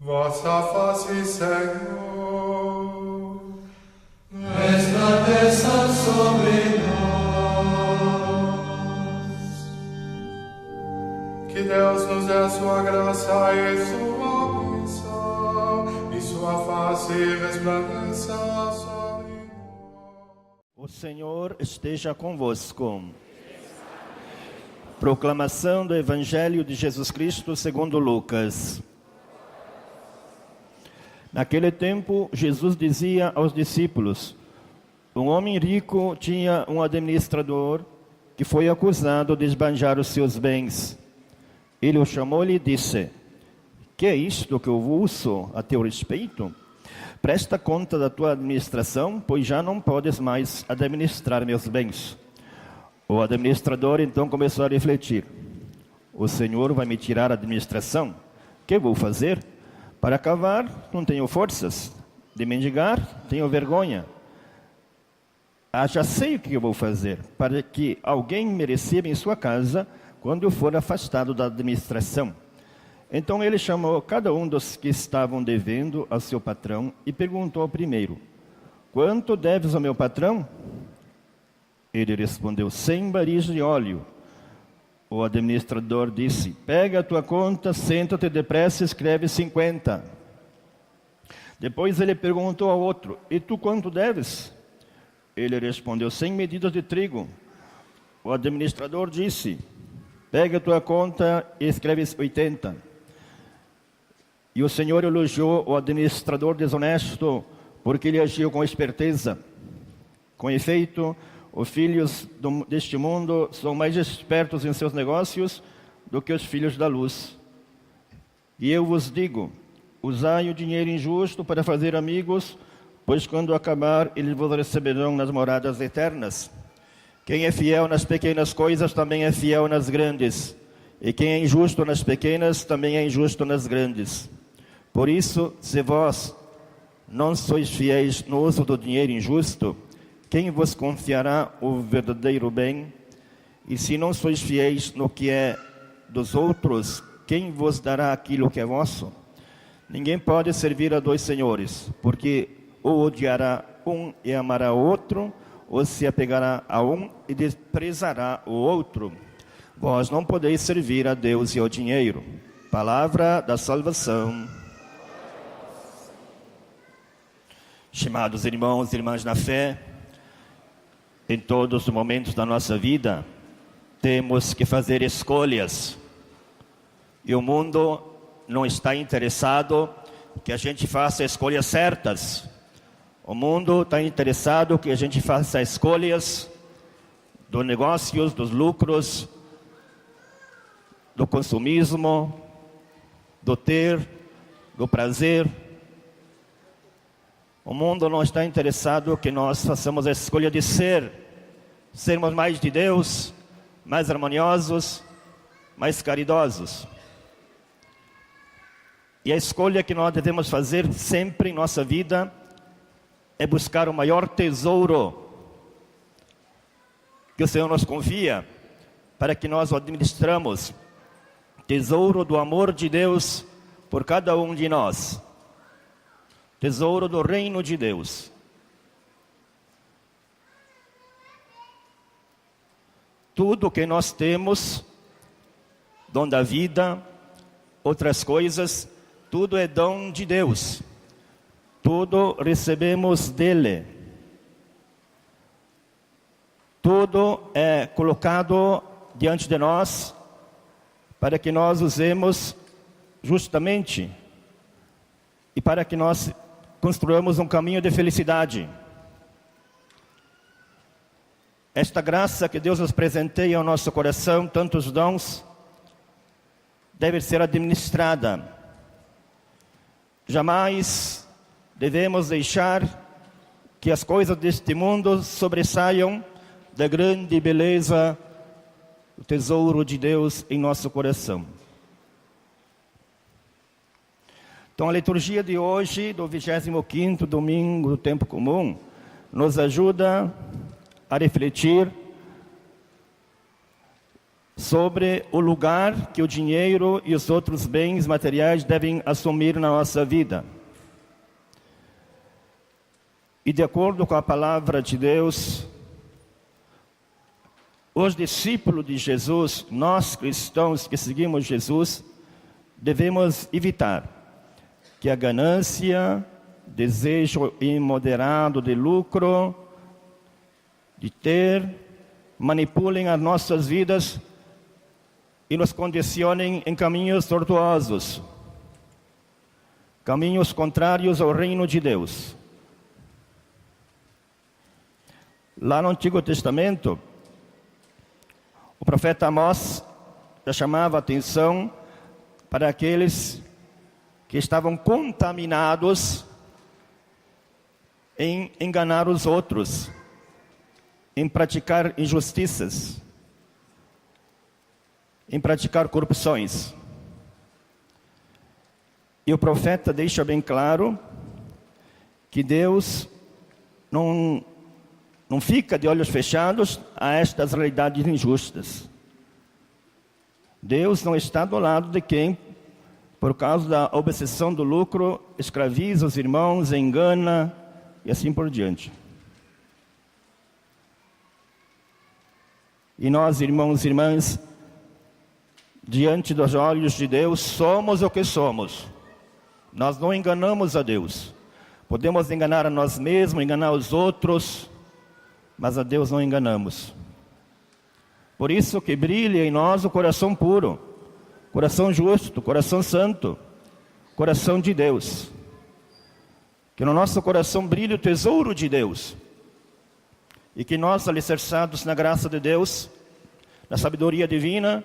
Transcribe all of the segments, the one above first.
Vossa face, Senhor, resplandeça sobre nós. que Deus nos dê a sua graça e sua bênção, e sua face resplandeça sobre nós. O Senhor esteja convosco. Proclamação do Evangelho de Jesus Cristo segundo Lucas. Naquele tempo, Jesus dizia aos discípulos: um homem rico tinha um administrador que foi acusado de esbanjar os seus bens. Ele o chamou e disse: que é isto que eu uso a teu respeito? Presta conta da tua administração, pois já não podes mais administrar meus bens. O administrador então começou a refletir: o Senhor vai me tirar a administração? O que vou fazer? Para cavar, não tenho forças. De mendigar, tenho vergonha. Já sei o que eu vou fazer, para que alguém me receba em sua casa quando eu for afastado da administração. Então ele chamou cada um dos que estavam devendo ao seu patrão e perguntou ao primeiro: quanto deves ao meu patrão? Ele respondeu: 100 baris de óleo. O administrador disse: pega a tua conta, senta-te depressa e escreve 50. Depois ele perguntou ao outro: e tu quanto deves? Ele respondeu: 100 medidas de trigo. O administrador disse: pega a tua conta e escreve 80. E o Senhor elogiou o administrador desonesto, porque ele agiu com esperteza. Com efeito, os filhos deste mundo são mais espertos em seus negócios do que os filhos da luz. E eu vos digo: usai o dinheiro injusto para fazer amigos, pois quando acabar, eles vos receberão nas moradas eternas. Quem é fiel nas pequenas coisas também é fiel nas grandes, e quem é injusto nas pequenas também é injusto nas grandes. Por isso, se vós não sois fiéis no uso do dinheiro injusto, quem vos confiará o verdadeiro bem? E se não sois fiéis no que é dos outros, quem vos dará aquilo que é vosso? Ninguém pode servir a dois senhores, porque ou odiará um e amará o outro, ou se apegará a um e desprezará o outro. Vós não podeis servir a Deus e ao dinheiro. Palavra da salvação. Estimados irmãos e irmãs na fé, em todos os momentos da nossa vida, temos que fazer escolhas. E o mundo não está interessado que a gente faça escolhas certas. O mundo está interessado que a gente faça escolhas dos negócios, dos lucros, do consumismo, do ter, do prazer. O mundo não está interessado que nós façamos a escolha de sermos mais de Deus, mais harmoniosos, mais caridosos. E a escolha que nós devemos fazer sempre em nossa vida é buscar o maior tesouro que o Senhor nos confia, para que nós o administramos. Tesouro do amor de Deus por cada um de nós. Tesouro do reino de Deus. Tudo que nós temos, dom da vida, outras coisas, tudo é dom de Deus. Tudo recebemos dele. Tudo é colocado diante de nós para que nós usemos justamente e para que nós construamos um caminho de felicidade. Esta graça que Deus nos presenteia ao nosso coração, tantos dons, deve ser administrada. Jamais devemos deixar que as coisas deste mundo sobressaiam da grande beleza, o tesouro de Deus em nosso coração. Então, a liturgia de hoje, do 25º domingo do tempo comum, nos ajuda a refletir sobre o lugar que o dinheiro e os outros bens materiais devem assumir na nossa vida. E de acordo com a palavra de Deus, os discípulos de Jesus, nós cristãos que seguimos Jesus, devemos evitar que a ganância, desejo imoderado de lucro, de ter, manipulem as nossas vidas e nos condicionem em caminhos tortuosos, caminhos contrários ao reino de Deus. Lá no Antigo Testamento, o profeta Amós já chamava a atenção para aqueles que estavam contaminados em enganar os outros, em praticar injustiças, em praticar corrupções. E o profeta deixa bem claro que Deus não fica de olhos fechados a estas realidades injustas. Deus não está do lado de quem, por causa da obsessão do lucro, escraviza os irmãos, engana e assim por diante. E nós, irmãos e irmãs, diante dos olhos de Deus, somos o que somos. Nós não enganamos a Deus. Podemos enganar a nós mesmos, enganar os outros, mas a Deus não enganamos. Por isso que brilha em nós o coração puro, coração justo, coração santo, coração de Deus. Que no nosso coração brilhe o tesouro de Deus. E que nós, alicerçados na graça de Deus, na sabedoria divina,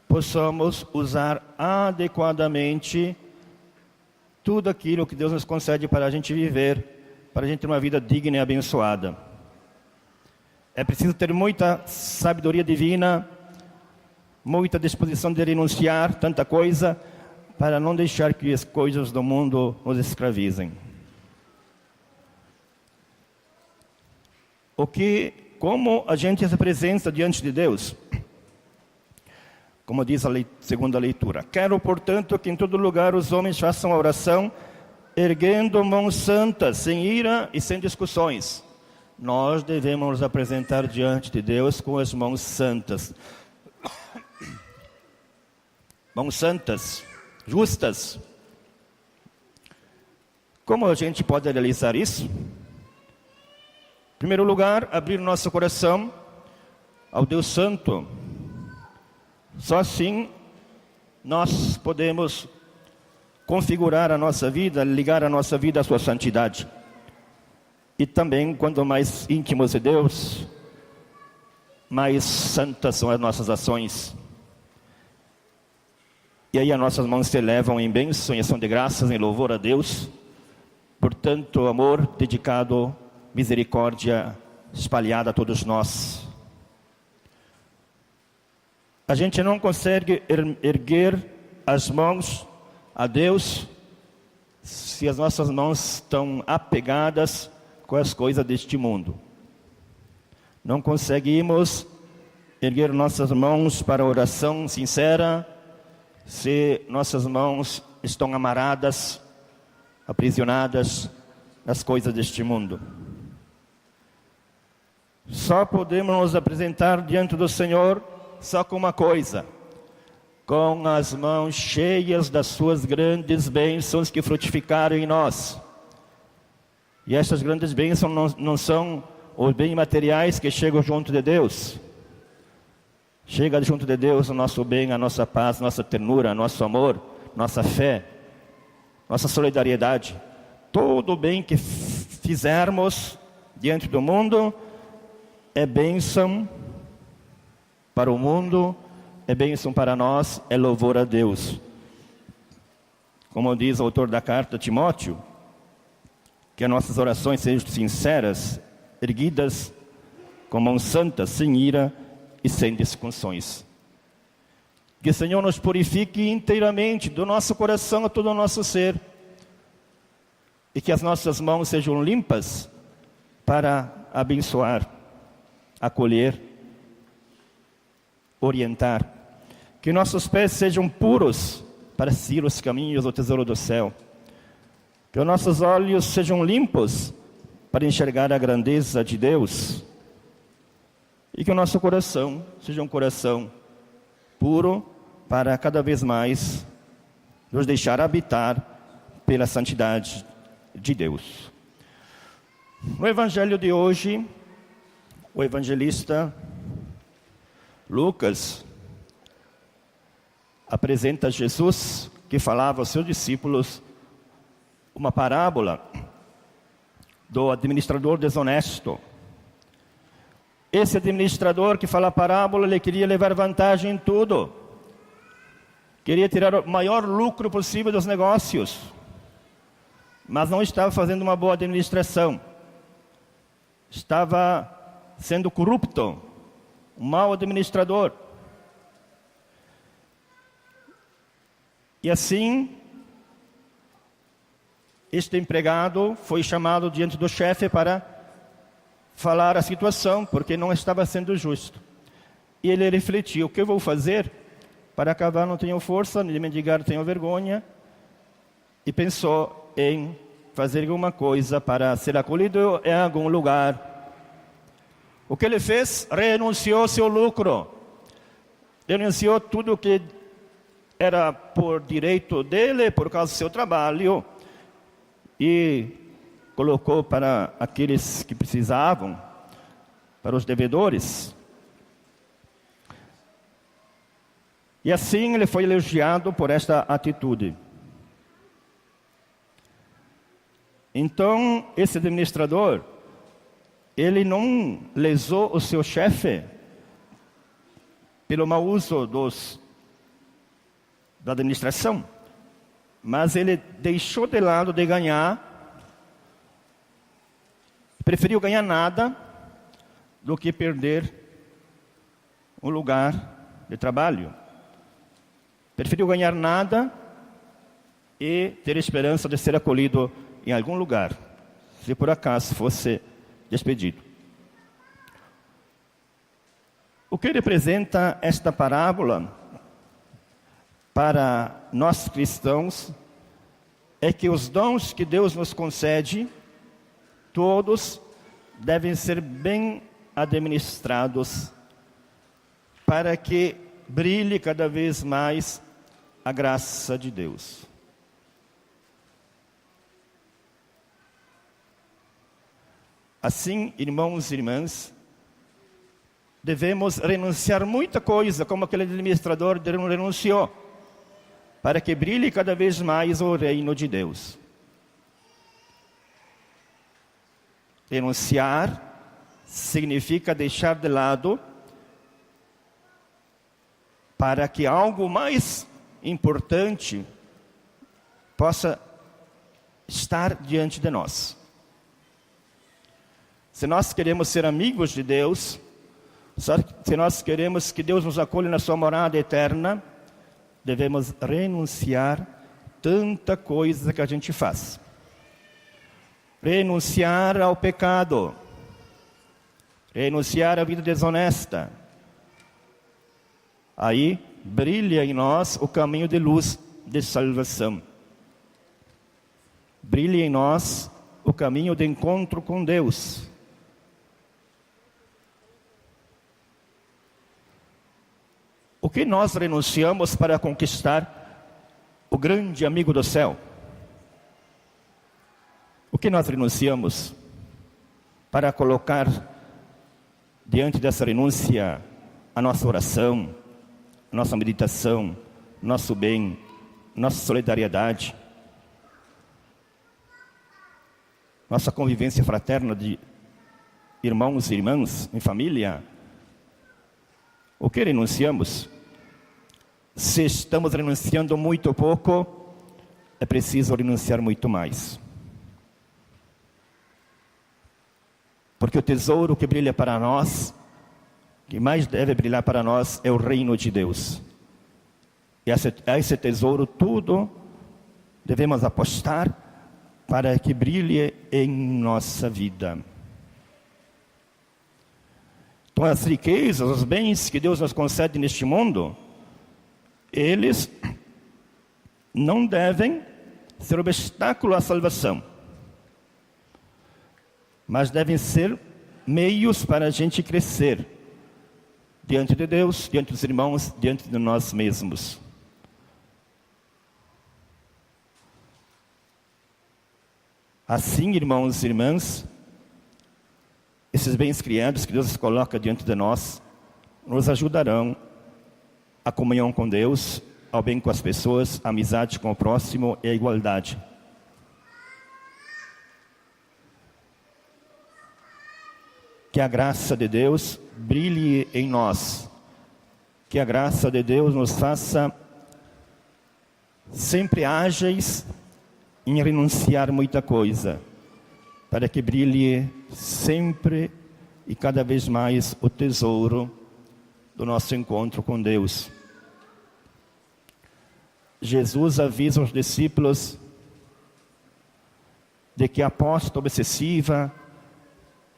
possamos usar adequadamente tudo aquilo que Deus nos concede para a gente viver, para a gente ter uma vida digna e abençoada. É preciso ter muita sabedoria divina, muita disposição de renunciar tanta coisa, para não deixar que as coisas do mundo nos escravizem. Como a gente se apresenta diante de Deus? Como diz a segunda leitura. Quero, portanto, que em todo lugar os homens façam a oração, erguendo mãos santas, sem ira e sem discussões. Nós devemos nos apresentar diante de Deus com as mãos santas. Mãos santas, justas. Como a gente pode realizar isso? Em primeiro lugar, abrir nosso coração ao Deus Santo. Só assim nós podemos configurar a nossa vida, ligar a nossa vida à sua santidade. E também, quanto mais íntimos de Deus, mais santas são as nossas ações. E aí as nossas mãos se elevam em bênção, em ação de graças, em louvor a Deus. Portanto, amor dedicado, misericórdia espalhada a todos nós. A gente não consegue erguer as mãos a Deus se as nossas mãos estão apegadas com as coisas deste mundo. Não conseguimos erguer nossas mãos para a oração sincera se nossas mãos estão amarradas, aprisionadas nas coisas deste mundo. Só podemos nos apresentar diante do Senhor só com uma coisa: com as mãos cheias das suas grandes bênçãos que frutificaram em nós. E essas grandes bênçãos não são os bens materiais que chegam junto de Deus. Chega junto de Deus o nosso bem, a nossa paz, nossa ternura, nosso amor, nossa fé, nossa solidariedade. Todo o bem que fizermos diante do mundo é bênção para o mundo, é bênção para nós, é louvor a Deus. Como diz o autor da carta, Timóteo, que as nossas orações sejam sinceras, erguidas com mãos santas, sem ira e sem discussões. Que o Senhor nos purifique inteiramente, do nosso coração a todo o nosso ser. E que as nossas mãos sejam limpas para abençoar, acolher orientar. Que nossos pés sejam puros para seguir os caminhos do tesouro do céu. Que os nossos olhos sejam limpos para enxergar a grandeza de Deus. E que o nosso coração seja um coração puro para cada vez mais nos deixar habitar pela santidade de Deus. No Evangelho de hoje, o evangelista Lucas apresenta Jesus, que falava aos seus discípulos uma parábola do administrador desonesto. Esse administrador que fala a parábola, ele queria levar vantagem em tudo. Queria tirar o maior lucro possível dos negócios, mas não estava fazendo uma boa administração. Estava sendo corrupto, um mau administrador. E assim, este empregado foi chamado diante do chefe para falar a situação, porque não estava sendo justo. E ele refletiu: o que eu vou fazer? Para cavar não tenho força, de mendigar tenho vergonha. E pensou em fazer alguma coisa para ser acolhido em algum lugar. O que ele fez? Renunciou ao seu lucro. Renunciou tudo que era por direito dele, por causa do seu trabalho, e colocou para aqueles que precisavam, para os devedores. E assim ele foi elogiado por esta atitude. Então, esse administrador, ele não lesou o seu chefe pelo mau uso da administração, mas ele deixou de lado de ganhar, preferiu ganhar nada do que perder um lugar de trabalho. Preferiu ganhar nada e ter esperança de ser acolhido em algum lugar, se por acaso fosse despedido. O que representa esta parábola para nós cristãos é que os dons que Deus nos concede, todos devem ser bem administrados para que brilhe cada vez mais a graça de Deus. Assim, irmãos e irmãs, devemos renunciar muita coisa, como aquele administrador renunciou, para que brilhe cada vez mais o reino de Deus. Renunciar significa deixar de lado para que algo mais importante possa estar diante de nós. Se nós queremos ser amigos de Deus, se nós queremos que Deus nos acolha na sua morada eterna, devemos renunciar tanta coisa que a gente faz. Renunciar ao pecado, renunciar à vida desonesta. Aí brilha em nós o caminho de luz de salvação. Brilha em nós o caminho de encontro com Deus. O que nós renunciamos para conquistar o grande amigo do céu? O que nós renunciamos para colocar diante dessa renúncia a nossa oração, a nossa meditação, nosso bem, nossa solidariedade, nossa convivência fraterna de irmãos e irmãs em família? O que renunciamos? Se estamos renunciando muito pouco, é preciso renunciar muito mais. Porque o tesouro que brilha para nós, que mais deve brilhar para nós, é o reino de Deus. E a esse tesouro tudo devemos apostar para que brilhe em nossa vida. Então, as riquezas, os bens que Deus nos concede neste mundo, eles não devem ser obstáculo à salvação, mas devem ser meios para a gente crescer diante de Deus, diante dos irmãos, diante de nós mesmos. Assim, irmãos e irmãs, esses bens criados que Deus coloca diante de nós, nos ajudarão à comunhão com Deus, ao bem com as pessoas, a amizade com o próximo e a igualdade. Que a graça de Deus brilhe em nós. Que a graça de Deus nos faça sempre ágeis em renunciar muita coisa, para que brilhe sempre e cada vez mais o tesouro do nosso encontro com Deus. Jesus avisa os discípulos de que a aposta obsessiva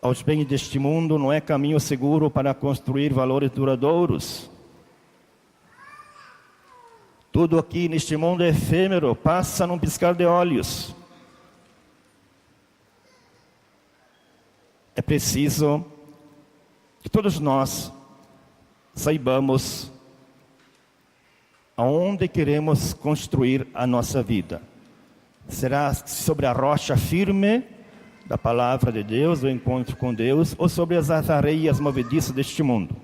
aos bens deste mundo não é caminho seguro para construir valores duradouros. Tudo aqui neste mundo é efêmero, passa num piscar de olhos. É preciso que todos nós saibamos aonde queremos construir a nossa vida. Será sobre a rocha firme da palavra de Deus, do encontro com Deus, ou sobre as areias movediças deste mundo?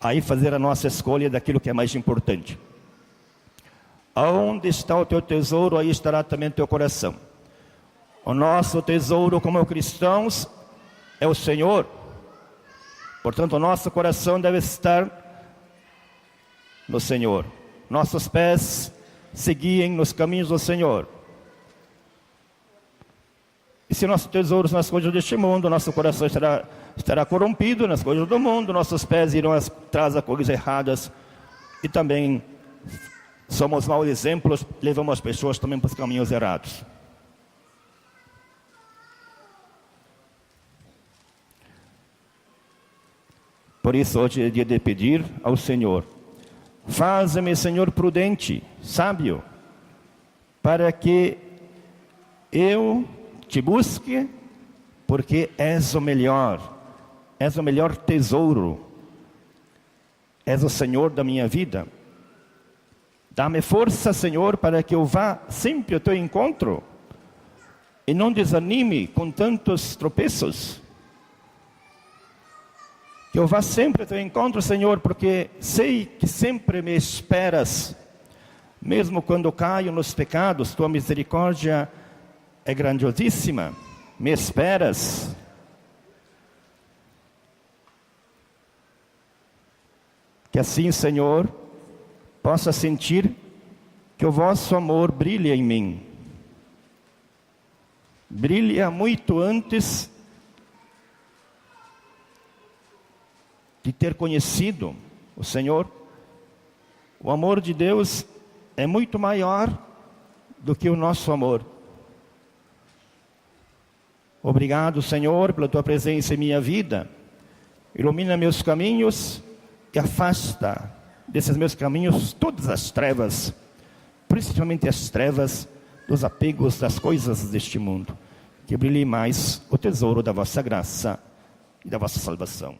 Aí fazer a nossa escolha daquilo que é mais importante. Aonde está o teu tesouro, aí estará também o teu coração. O nosso tesouro como cristãos é o Senhor. Portanto, o nosso coração deve estar no Senhor. Nossos pés se guiem nos caminhos do Senhor. E se nosso tesouro são as coisas deste mundo, nosso coração estará corrompido nas coisas do mundo, nossos pés irão atrás das coisas erradas, e também somos maus exemplos, levamos as pessoas também para os caminhos errados. Por isso hoje é dia de pedir ao Senhor: faze-me, Senhor, prudente, sábio, para que eu te busque, porque és o melhor tesouro, és o Senhor da minha vida. Dá-me força, Senhor, para que eu vá sempre ao teu encontro e não desanime com tantos tropeços. Que eu vá sempre ao teu encontro, Senhor, porque sei que sempre me esperas. Mesmo quando caio nos pecados, tua misericórdia é grandiosíssima. Me esperas. Que assim, Senhor, possa sentir que o vosso amor brilha em mim. Brilha muito antes de ter conhecido o Senhor. O amor de Deus é muito maior do que o nosso amor. Obrigado, Senhor, pela tua presença em minha vida. Ilumina meus caminhos e afasta desses meus caminhos todas as trevas, principalmente as trevas dos apegos das coisas deste mundo. Que brilhe mais o tesouro da vossa graça e da vossa salvação.